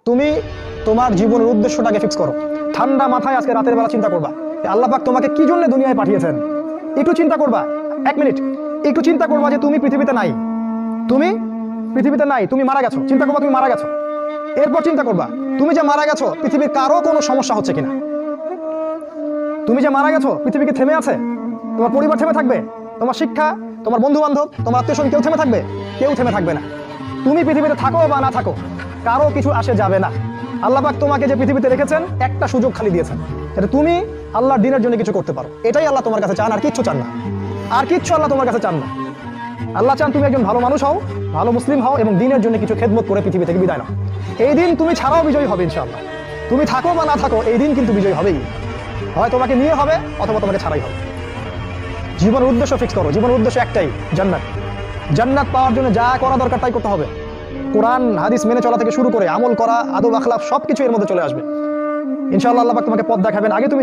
তুমি তোমার জীবনের উদ্দেশ্যটাকে ফিক্স করো। ঠান্ডা মাথায় আজকে রাতের বেলা চিন্তা করবা আল্লাহ পাক তোমাকে কি জন্য দুনিয়ায় পাঠিয়েছেন। একটু চিন্তা করবা, 1 মিনিট একটু চিন্তা করবা যে তুমি পৃথিবীতে নাই, তুমি পৃথিবীতে নাই, তুমি মারা গেছো। চিন্তা করবা তুমি মারা গেছো। এরপর চিন্তা করবা তুমি যে মারা গেছো পৃথিবীর কারো কোনো সমস্যা হচ্ছে কিনা। তুমি যে মারা গেছো পৃথিবী কি থেমে আছে? তোমার পরিবার থেমে থাকবে? তোমার শিক্ষা, তোমার বন্ধু বান্ধব, তোমার আত্মীয় স্বজন কেউ থেমে থাকবে? কেউ থেমে থাকবে না। তুমি পৃথিবীতে থাকো বা না থাকো কারো কিছু আসে যাবে না। আল্লাহ পাক তোমাকে যে পৃথিবীতে রেখেছেন একটা সুযোগ খালি দিয়েছেন, যাতে তুমি আল্লাহর দ্বীনের জন্য কিছু করতে পারো। এটাই আল্লাহ তোমার কাছে চান, আর কিচ্ছু চান না। আর কিচ্ছু আল্লাহ তোমার কাছে চান না। আল্লাহ চান তুমি একজন ভালো মানুষ হও, ভালো মুসলিম হও এবং দ্বীনের জন্য কিছু খেদমত করে পৃথিবী থেকে বিদায় নাও। এই দিন তুমি ছাড়াও বিজয়ী হবে ইনশাআল্লাহ। তুমি থাকো বা না থাকো এই দিন কিন্তু বিজয়ী হবেই। হয় তোমাকে নিয়ে হবে অথবা তোমাকে ছাড়াই হবে। জীবনের উদ্দেশ্য ফিক্স করো। জীবনের উদ্দেশ্য একটাই, জান্নাত। জান্নাত পাওয়ার জন্য যা করা দরকার তাই করতে হবে। কোরআন হাদিস মেনে চলা থেকে শুরু করে আমল করা, আদব আখলাক সবকিছু এর মধ্যে চলে আসবে ইনশাআল্লাহ। আল্লাহ পাক তোমাকে পথ দেখাবেন। আগে তুমি